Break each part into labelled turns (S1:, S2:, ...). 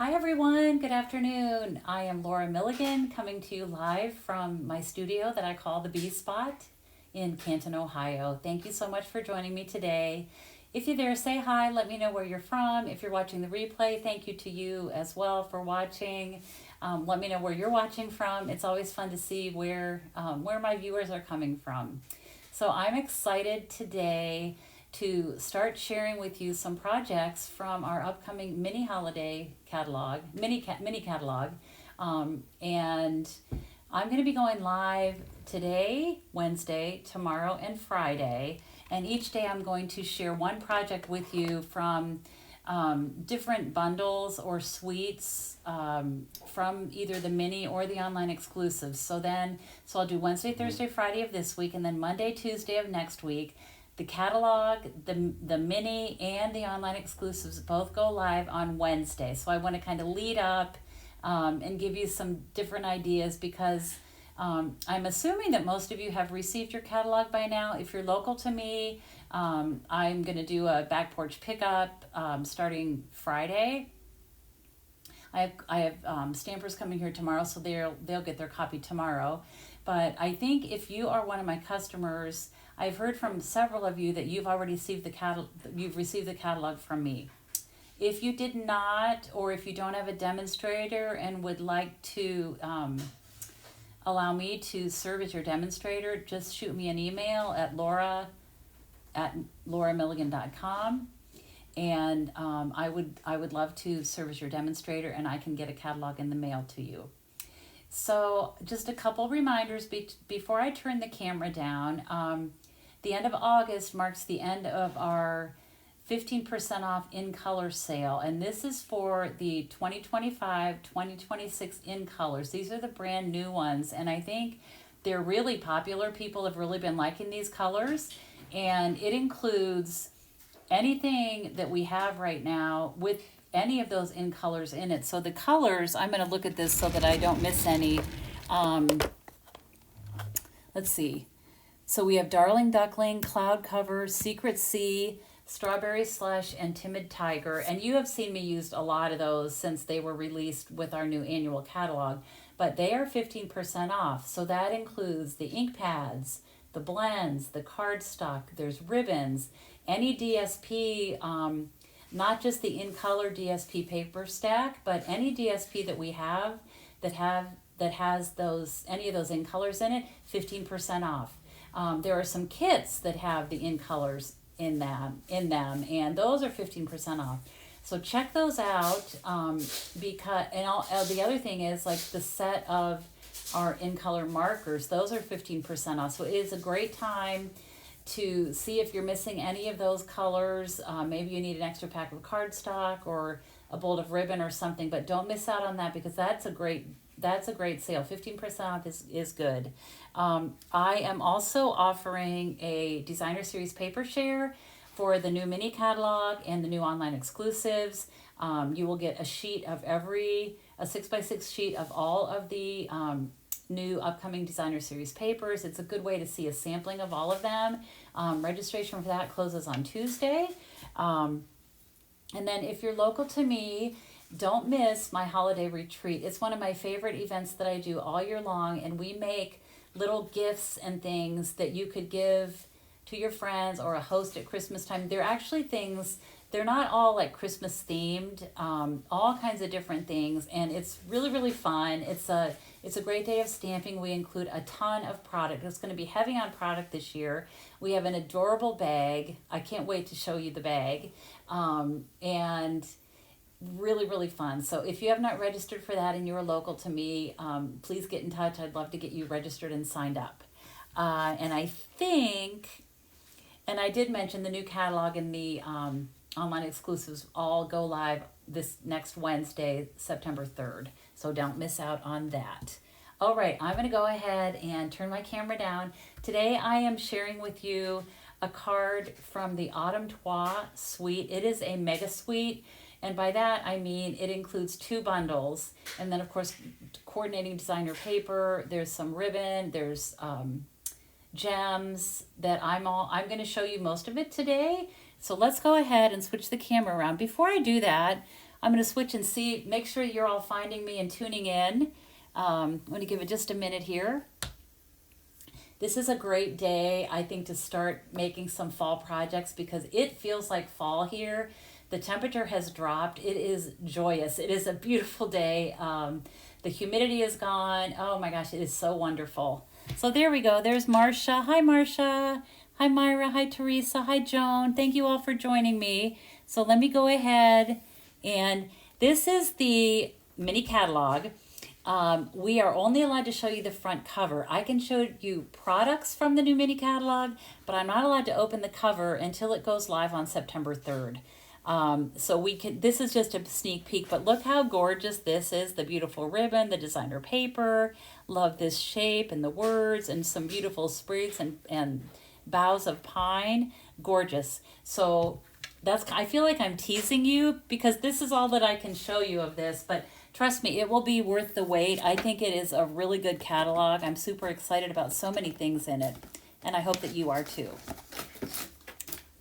S1: Hi everyone, good afternoon. I am Laura Milligan coming to you live from my studio that I call the Bee Spot in Canton, Ohio. Thank you so much for joining me today. If you're there, say hi, let me know where you're from. If you're watching the replay, thank you to you as well for watching. Let me know where you're watching from. It's always fun to see where my viewers are coming from. So I'm excited today to start sharing with you some projects from our upcoming mini holiday catalog, mini catalog. And I'm going to be going live today, Wednesday, tomorrow, and Friday. And each day I'm going to share one project with you from different bundles or suites from either the mini or the online exclusives. So I'll do Wednesday, Thursday, Friday of this week, and then Monday, Tuesday of next week. The catalog, the mini, and the online exclusives both go live on Wednesday. So I want to kind of lead up and give you some different ideas because I'm assuming that most of you have received your catalog by now. If you're local to me, I'm going to do a back porch pickup starting Friday. I have stampers coming here tomorrow, so they'll get their copy tomorrow. But I think if you are one of my customers, I've heard from several of you that you've already received the catalog from me. If you did not, or if you don't have a demonstrator and would like to allow me to serve as your demonstrator, just shoot me an email at lauramilligan.com, and I would love to serve as your demonstrator, and I can get a catalog in the mail to you. So just a couple reminders before I turn the camera down. The end of August marks the end of our 15% off in color sale, and this is for the 2025-2026 in colors. These are the brand new ones, and I think they're really popular. People have really been liking these colors, and it includes anything that we have right now with any of those in colors in it. So the colors, I'm going to look at this so that I don't miss any. Let's see. So we have Darling Duckling, Cloud Cover, Secret Sea, Strawberry Slush, and Timid Tiger. And you have seen me use a lot of those since they were released with our new annual catalog. But they are 15% off. So that includes the ink pads, the blends, the cardstock, there's ribbons, any DSP, not just the in-color DSP paper stack, but any DSP that we have that has any of those in colors in it, 15% off. There are some kits that have the in colors in them, and those are 15% off. So check those out because the other thing is like the set of our in color markers. Those are 15% off. So it is a great time to see if you're missing any of those colors. Maybe you need an extra pack of cardstock or a bolt of ribbon or something, but don't miss out on that because that's a great sale. 15% off is good. I am also offering a designer series paper share for the new mini catalog and the new online exclusives. You will get a sheet of a 6x6 sheet of all of the new upcoming designer series papers. It's a good way to see a sampling of all of them. Registration for that closes on Tuesday. And then if you're local to me, don't miss my holiday retreat. It's one of my favorite events that I do all year long, and we make little gifts and things that you could give to your friends or a host at Christmas time. They're actually things, they're not all like Christmas themed, all kinds of different things, and it's really, really fun. It's a great day of stamping. We include a ton of product. It's going to be heavy on product this year. We have an adorable bag. I can't wait to show you the bag. And really, really fun. So if you have not registered for that and you're local to me, please get in touch. I'd love to get you registered and signed up. And I did mention the new catalog and the online exclusives all go live this next Wednesday, September 3rd. So don't miss out on that. All right, I'm going to go ahead and turn my camera down. Today I am sharing with you a card from the Autumn Trois suite. It is a mega suite. And by that, I mean it includes 2 bundles. And then, of course, coordinating designer paper. There's some ribbon. There's gems that I'm going to show you most of it today. So let's go ahead and switch the camera around. Before I do that, I'm going to switch and see, make sure you're all finding me and tuning in. I'm going to give it just a minute here. This is a great day, I think, to start making some fall projects because it feels like fall here. The temperature has dropped. It is joyous. It is a beautiful day. The humidity is gone. Oh my gosh, it is so wonderful. So there we go. There's Marcia. Hi, Marcia. Hi, Myra. Hi, Teresa. Hi, Joan. Thank you all for joining me. So let me go ahead, and this is the mini catalog. We are only allowed to show you the front cover. I can show you products from the new mini catalog, but I'm not allowed to open the cover until it goes live on September 3rd. So we can, this is just a sneak peek, but look how gorgeous this is. The beautiful ribbon, the designer paper, love this shape and the words and some beautiful sprigs and boughs of pine. Gorgeous. So that's, I feel like I'm teasing you because this is all that I can show you of this, but trust me, it will be worth the wait. I think it is a really good catalog. I'm super excited about so many things in it, and I hope that you are too.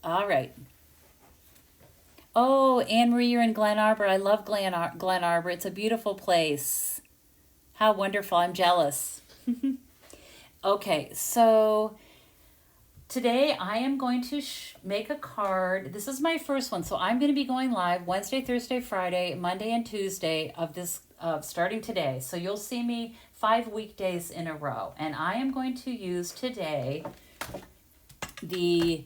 S1: All right. Oh, Anne Marie, you're in Glen Arbor. I love Glen Arbor. It's a beautiful place. How wonderful. I'm jealous. Okay, so today I am going to make a card. This is my first one, so I'm going to be going live Wednesday, Thursday, Friday, Monday, and Tuesday of starting today. So you'll see me 5 weekdays in a row, and I am going to use today the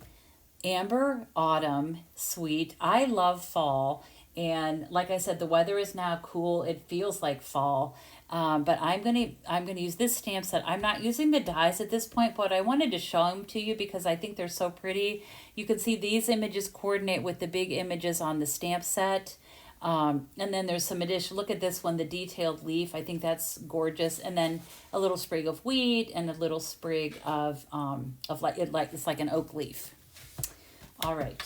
S1: Amber Autumn Suite. I love fall, and like I said, the weather is now cool. It feels like fall, but I'm gonna use this stamp set. I'm not using the dies at this point, but I wanted to show them to you because I think they're so pretty. You can see these images coordinate with the big images on the stamp set. And then there's some addition. Look at this one, the detailed leaf. I think that's gorgeous. And then a little sprig of wheat and a little sprig of like it's like an oak leaf. All right.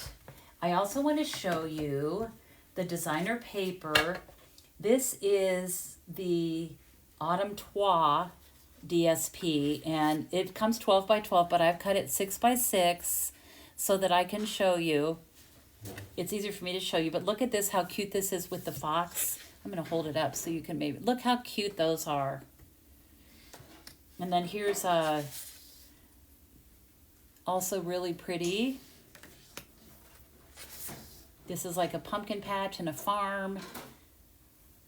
S1: I also want to show you the designer paper. This is the Autumn Trois DSP, and it comes 12 by 12, but I've cut it 6 by 6 so that I can show you. It's easier for me to show you, but look at this, how cute this is with the fox. I'm going to hold it up so you can maybe look how cute those are. And then here's also really pretty. This is like a pumpkin patch and a farm,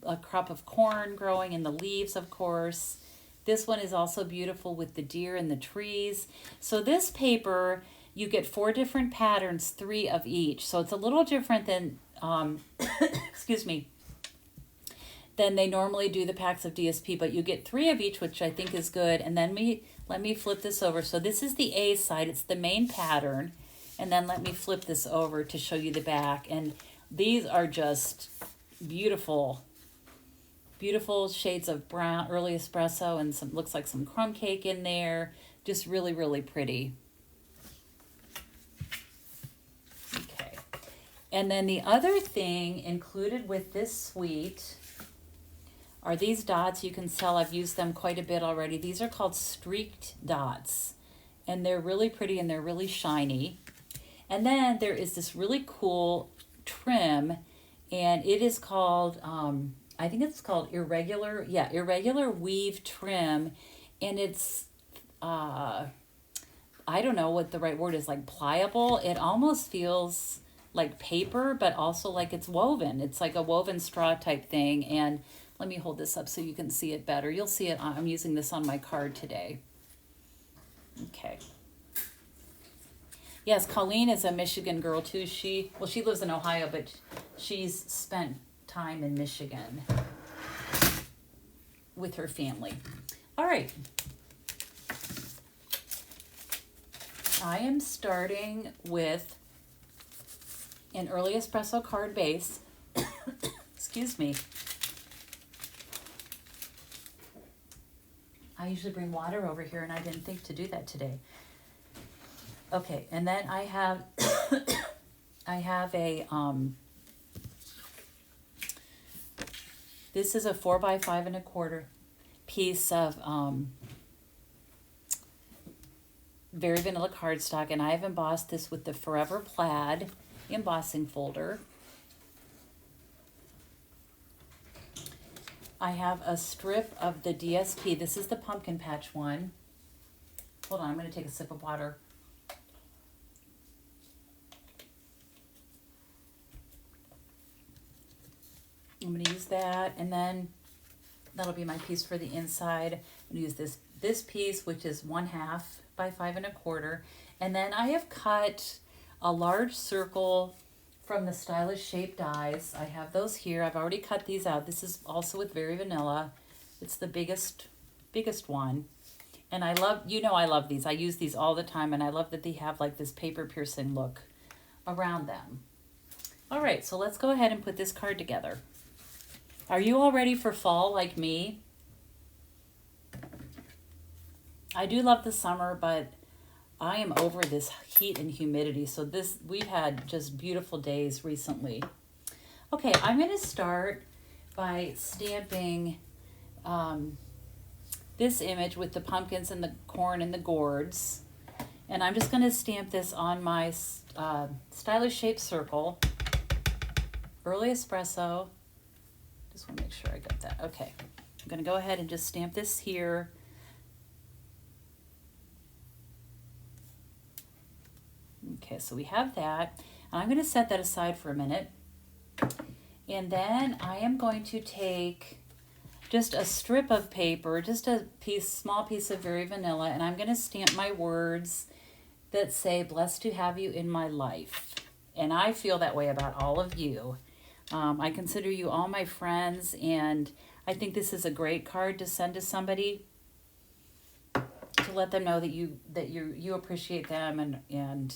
S1: a crop of corn growing in the leaves, of course. This one is also beautiful with the deer and the trees. So this paper, you get 4 different patterns, 3 of each. So it's a little different than, excuse me, than they normally do the packs of DSP, but you get 3 of each, which I think is good. And then let me flip this over. So this is the A side, it's the main pattern. And then let me flip this over to show you the back. And these are just beautiful, beautiful shades of brown, early espresso, and some looks like some crumb cake in there. Just really, really pretty. Okay. And then the other thing included with this suite are these dots you can sell. I've used them quite a bit already. These are called streaked dots. And they're really pretty and they're really shiny. And then there is this really cool trim, and it is called, I think it's called irregular weave trim. And it's, I don't know what the right word is, like pliable. It almost feels like paper, but also like it's woven. It's like a woven straw type thing. And let me hold this up so you can see it better. You'll see it, I'm using this on my card today. Okay. Yes, Colleen is a Michigan girl too. She lives in Ohio, but she's spent time in Michigan with her family. All right. I am starting with an early espresso card base. Excuse me. I usually bring water over here, and I didn't think to do that today. Okay, and then I have a this is a 4 by 5 1/4 piece of very vanilla cardstock, and I've embossed this with the Forever Plaid embossing folder. I have a strip of the DSP. This is the pumpkin patch one. Hold on, I'm going to take a sip of water. I'm going to use that, and then that'll be my piece for the inside. I'm going to use this piece, which is 1/2 by 5 1/4. And then I have cut a large circle from the Stylish Shape dies. I have those here. I've already cut these out. This is also with Very Vanilla. It's the biggest one. And I love, I love these. I use these all the time, and I love that they have like this paper piercing look around them. All right, so let's go ahead and put this card together. Are you all ready for fall like me? I do love the summer, but I am over this heat and humidity. So we've had just beautiful days recently. Okay, I'm going to start by stamping this image with the pumpkins and the corn and the gourds. And I'm just going to stamp this on my Stylish Shape circle. Early Espresso. Just want to make sure I got that. Okay, I'm going to go ahead and just stamp this here. Okay, so we have that. And I'm going to set that aside for a minute. And then I am going to take just a strip of paper, just a small piece of Very Vanilla, and I'm going to stamp my words that say, "Blessed to have you in my life." And I feel that way about all of you. I consider you all my friends, and I think this is a great card to send to somebody to let them know that you appreciate them and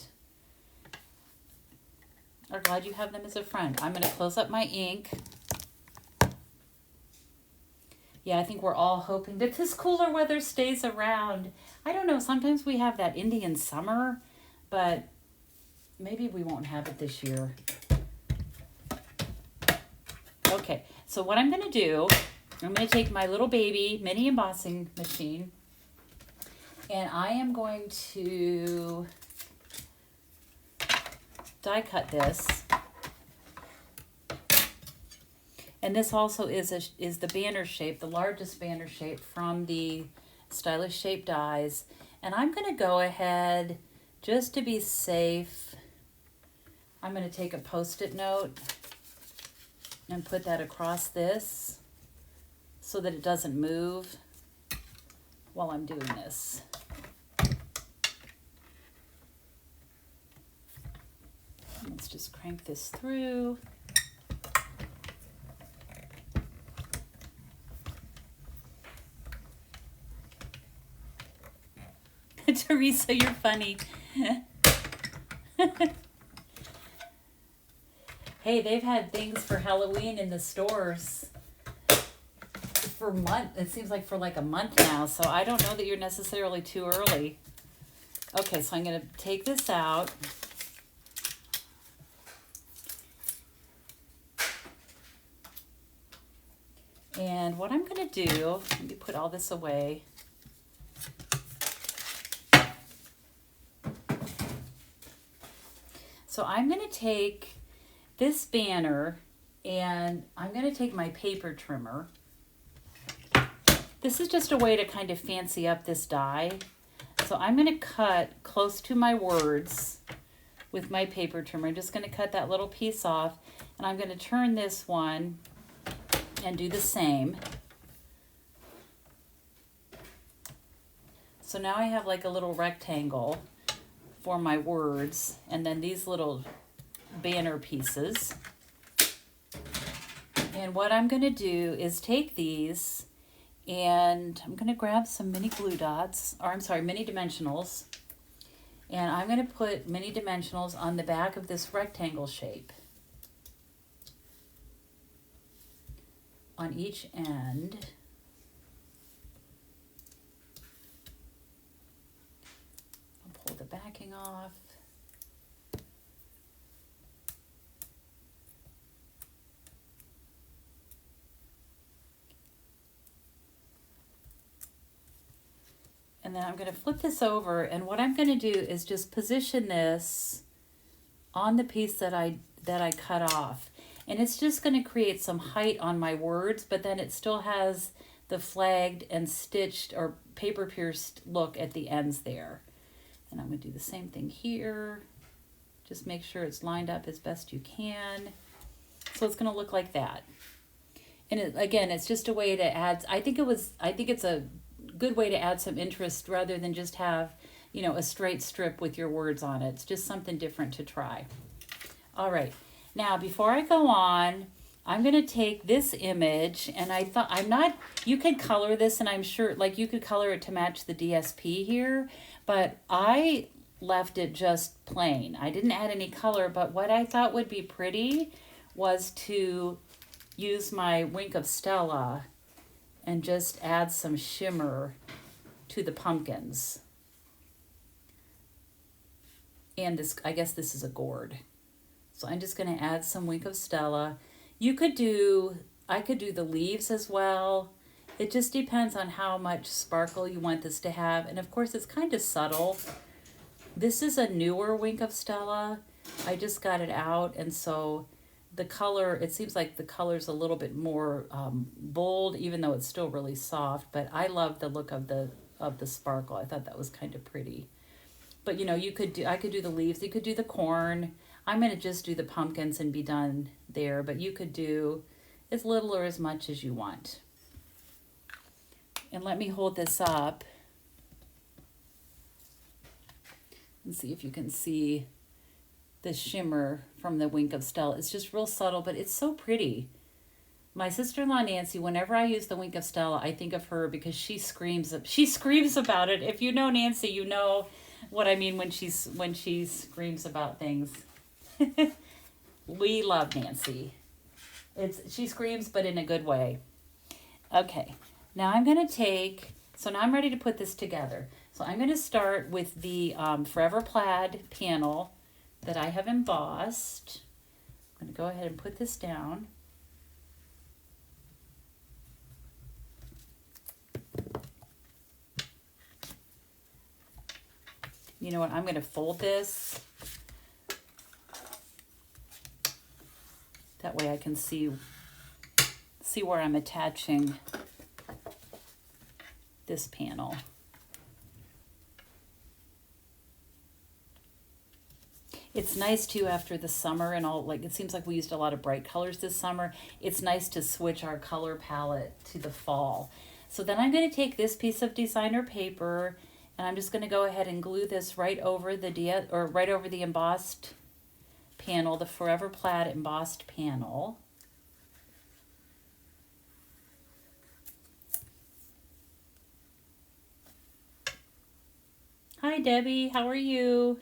S1: are glad you have them as a friend. I'm going to close up my ink. Yeah, I think we're all hoping that this cooler weather stays around. I don't know, sometimes we have that Indian summer, but maybe we won't have it this year. Okay, so what I'm going to do, I'm going to take my little baby mini embossing machine, and I am going to die cut this. And this also is the banner shape, the largest banner shape from the Stylish Shape dies. And I'm going to go ahead, just to be safe, I'm going to take a Post-it note and put that across this so that it doesn't move while I'm doing this. Let's just crank this through. Teresa, you're funny. Hey, they've had things for Halloween in the stores for months. It seems like for like a month now, so I don't know that you're necessarily too early. Okay, so I'm going to take this out. And what I'm going to do, let me put all this away. So I'm going to take this banner and I'm going to take my paper trimmer. This is just a way to kind of fancy up this die. So I'm going to cut close to my words with my paper trimmer. I'm just going to cut that little piece off, and I'm going to turn this one and do the same. So now I have like a little rectangle for my words, and then these little banner pieces. And what I'm going to do is take these, and I'm going to grab some mini glue dots, or I'm sorry, mini dimensionals, and I'm going to put mini dimensionals on the back of this rectangle shape on each end. I'll pull the backing off. And then I'm going to flip this over, and what I'm going to do is just position this on the piece that I cut off. And it's just going to create some height on my words, but then it still has the flagged and stitched or paper pierced look at the ends there. And I'm going to do the same thing here. Just make sure it's lined up as best you can. So it's going to look like that. And again, it's just a way to add, I think it's a good way to add some interest rather than just have, you know, a straight strip with your words on it. It's just something different to try. All right. Now, before I go on, I'm going to take this image, and you could color this, and I'm sure, like, you could color it to match the DSP here, but I left it just plain. I didn't add any color, but what I thought would be pretty was to use my Wink of Stella and just add some shimmer to the pumpkins. And this, I guess this is a gourd. So I'm just going to add some Wink of Stella. I could do the leaves as well. It just depends on how much sparkle you want this to have. And of course, it's kind of subtle. This is a newer Wink of Stella. I just got it out, and so the color, it seems like the color's a little bit more bold, even though it's still really soft. But I love the look of the sparkle. I thought that was kind of pretty. But you know, I could do the leaves. You could do the corn. I'm going to just do the pumpkins and be done there. But you could do as little or as much as you want. And let me hold this up and see if you can see the shimmer from the Wink of Stella. It's just real subtle, but it's so pretty. My sister-in-law Nancy, whenever I use the Wink of Stella, I think of her because she screams about it. If you know Nancy, you know what I mean when she screams about things. We love Nancy. She screams, but in a good way. Okay, now I'm going to now I'm ready to put this together. So I'm going to start with the Forever Plaid panel that I have embossed. I'm going to go ahead and put this down. You know what, I'm going to fold this. That way I can see where I'm attaching this panel. It's nice too after the summer and all, like it seems like we used a lot of bright colors this summer. It's nice to switch our color palette to the fall. So then I'm going to take this piece of designer paper and I'm just going to go ahead and glue this right over the embossed panel, the Forever Plaid embossed panel. Hi Debbie, how are you?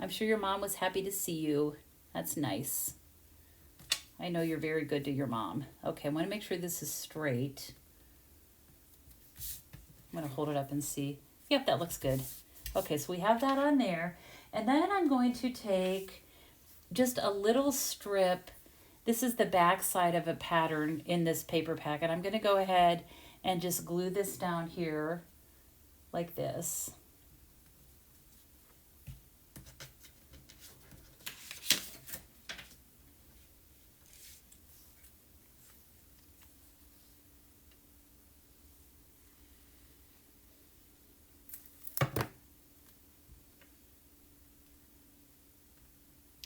S1: I'm sure your mom was happy to see you. That's nice. I know you're very good to your mom. Okay, I want to make sure this is straight. I'm going to hold it up and see. Yep, that looks good. Okay, so we have that on there. And then I'm going to take just a little strip. This is the back side of a pattern in this paper packet. I'm going to go ahead and just glue this down here like this.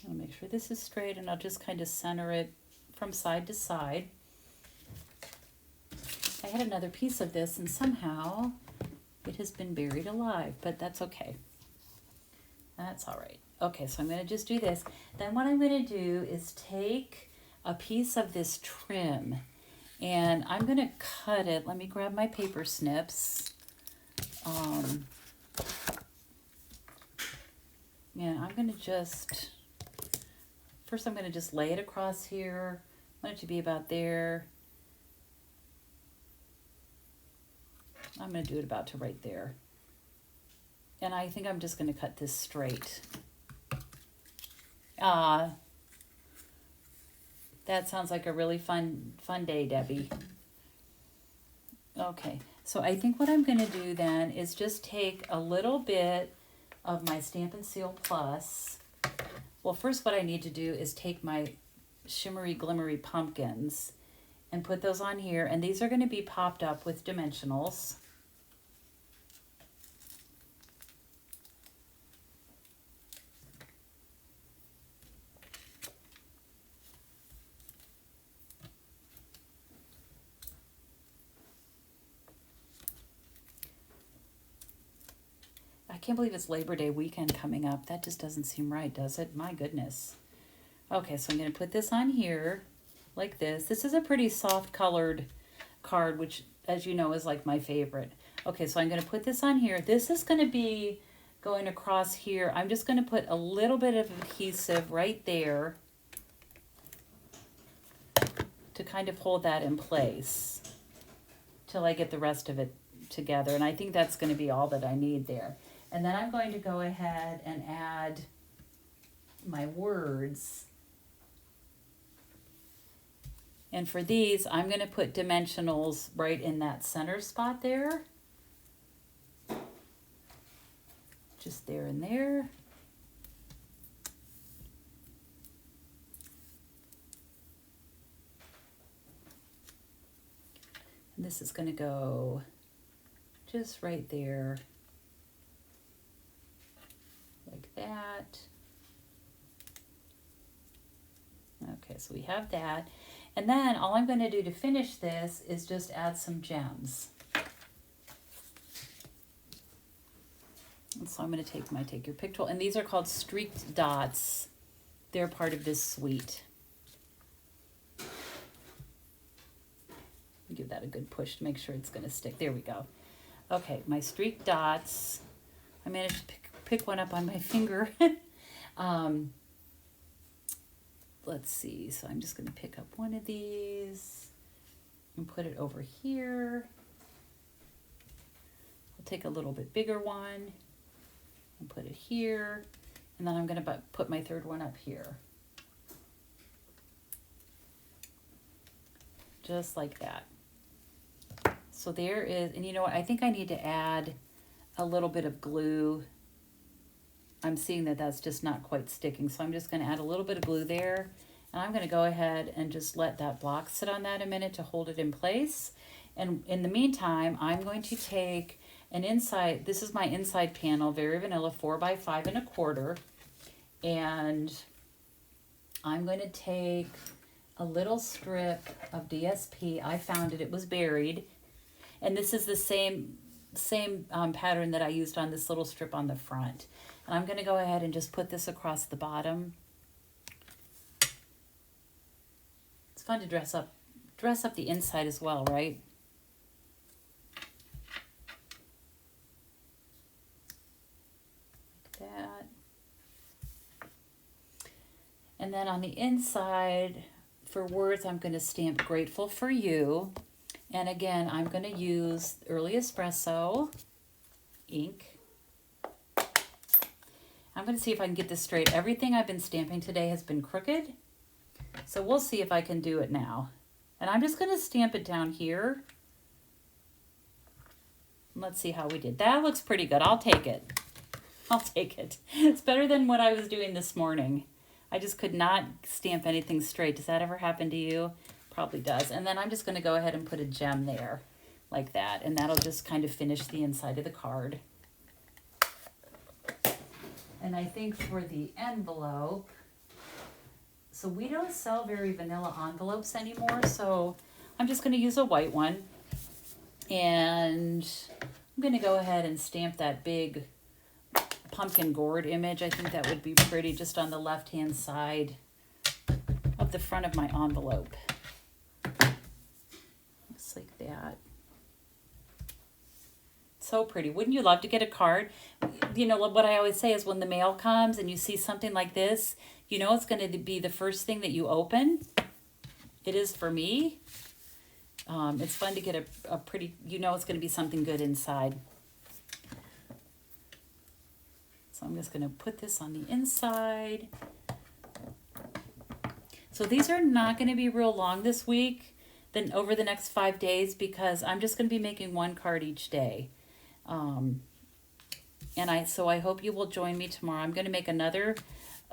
S1: I'll make sure this is straight and I'll just kind of center it from side to side. I had another piece of this and somehow it has been buried alive, but that's okay. That's all right. Okay, so I'm going to just do this. Then what I'm going to do is take a piece of this trim and I'm going to cut it. Let me grab my paper snips. Yeah, I'm going to just... First, I'm going to just lay it across here. I want it to be about there. I'm going to do it about to right there. And I think I'm just going to cut this straight. That sounds like a really fun day, Debbie. Okay, so I think what I'm going to do then is just take a little bit of my Stampin' Seal Plus. Well, first what I need to do is take my shimmery glimmery pumpkins and put those on here, and these are going to be popped up with dimensionals. I can't believe it's Labor Day weekend coming up. That just doesn't seem right, does it? My goodness. Okay, so I'm going to put this on here like this. This is a pretty soft colored card, which, as you know, is like my favorite. Okay, so I'm going to put this on here. This is going to be going across here. I'm just going to put a little bit of adhesive right there to kind of hold that in place till I get the rest of it together. And I think that's going to be all that I need there. And then I'm going to go ahead and add my words. And for these, I'm going to put dimensionals right in that center spot there. Just there and there. And this is going to go just right there. Like that. Okay, so we have that. And then all I'm going to do to finish this is just add some gems. And so I'm going to take my Take Your Pick tool, and these are called streaked dots. They're part of this suite. Give that a good push to make sure it's going to stick. There we go. Okay, my streaked dots. I managed to pick one up on my finger. Let's see. So I'm just going to pick up one of these and put it over here. I'll take a little bit bigger one and put it here. And then I'm going to put my third one up here. Just like that. So there is, and you know what? I think I need to add a little bit of glue. I'm seeing that that's just not quite sticking. So I'm just going to add a little bit of glue there. And I'm going to go ahead and just let that block sit on that a minute to hold it in place. And in the meantime, I'm going to take an inside, this is my inside panel, Very Vanilla 4x5 1/4. And I'm going to take a little strip of DSP. I found it, it was buried. And this is the same pattern that I used on this little strip on the front. And I'm going to go ahead and just put this across the bottom. It's fun to dress up the inside as well, right? Like that. And then on the inside, for words, I'm going to stamp Grateful for You. And again, I'm going to use Early Espresso ink. I'm going to see if I can get this straight. Everything I've been stamping today has been crooked. So we'll see if I can do it now. And I'm just going to stamp it down here. Let's see how we did. That looks pretty good. I'll take it. I'll take it. It's better than what I was doing this morning. I just could not stamp anything straight. Does that ever happen to you? Probably does. And then I'm just going to go ahead and put a gem there like that. And that'll just kind of finish the inside of the card. And I think for the envelope, so we don't sell Very Vanilla envelopes anymore. So I'm just going to use a white one. And I'm going to go ahead and stamp that big pumpkin gourd image. I think that would be pretty just on the left-hand side of the front of my envelope. Just like that. So pretty. Wouldn't you love to get a card? You know, what I always say is when the mail comes and you see something like this, you know it's going to be the first thing that you open. It is for me. It's fun to get a pretty, you know it's going to be something good inside. So I'm just going to put this on the inside. So these are not going to be real long this week, then over the next 5 days, because I'm just going to be making one card each day. So I hope you will join me tomorrow. I'm going to make another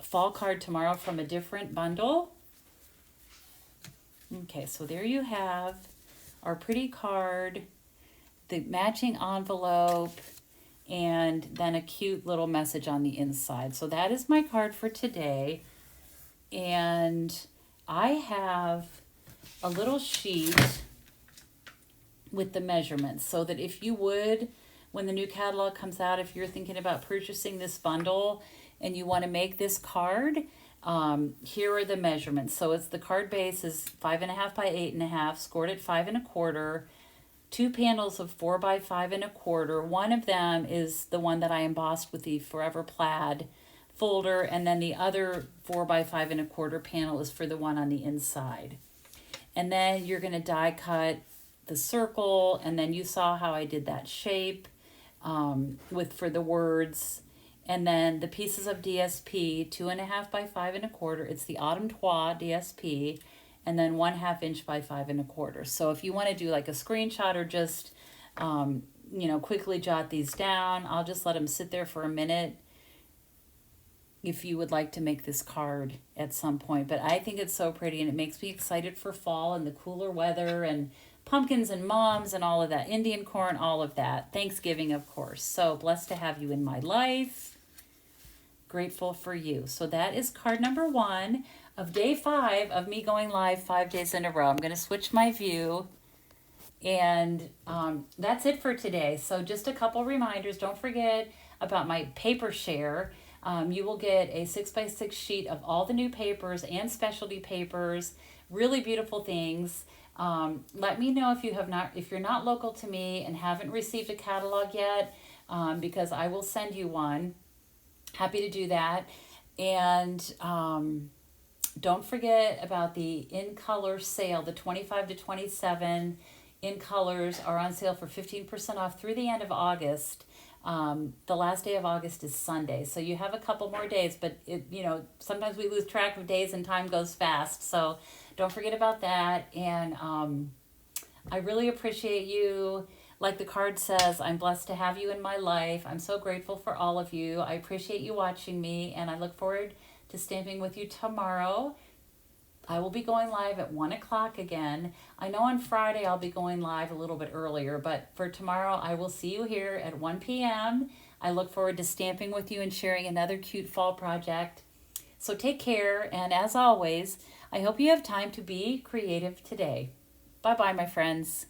S1: fall card tomorrow from a different bundle. Okay, so there you have our pretty card, the matching envelope, and then a cute little message on the inside. So that is my card for today. And I have a little sheet with the measurements so that if you would, when the new catalog comes out, if you're thinking about purchasing this bundle and you want to make this card, here are the measurements. So it's the card base is 5.5 by 8.5, scored at 5 1/4. Two panels of 4 by 5 1/4. One of them is the one that I embossed with the Forever Plaid folder, and then the other 4 by 5 1/4 panel is for the one on the inside. And then you're going to die cut the circle, and then you saw how I did that shape for the words. And then the pieces of DSP, 2.5 by 5 1/4. It's the Autumn Trois DSP, and then 1/2 inch by 5 1/4. So if you want to do like a screenshot or just, quickly jot these down, I'll just let them sit there for a minute if you would like to make this card at some point. But I think it's so pretty, and it makes me excited for fall and the cooler weather and pumpkins and mums and all of that, Indian corn, all of that. Thanksgiving, of course. So blessed to have you in my life. Grateful for you. So that is card number 1 of day 5 of me going live 5 days in a row. I'm going to switch my view. And that's it for today. So just a couple reminders. Don't forget about my paper share. You will get a 6x6 sheet of all the new papers and specialty papers. Really beautiful things. Let me know if you're not local to me and haven't received a catalog yet, because I will send you one. Happy to do that. And don't forget about the in color sale. The 25 to 27 in colors are on sale for 15% off through the end of August. The last day of August is Sunday, so you have a couple more days, but sometimes we lose track of days and time goes fast. So don't forget about that. And I really appreciate you. Like the card says, I'm blessed to have you in my life. I'm so grateful for all of you. I appreciate you watching me, and I look forward to stamping with you tomorrow. I will be going live at 1 o'clock again. I know on Friday I'll be going live a little bit earlier, but for tomorrow I will see you here at 1 p.m. I look forward to stamping with you and sharing another cute fall project. So take care, and as always, I hope you have time to be creative today. Bye-bye, my friends.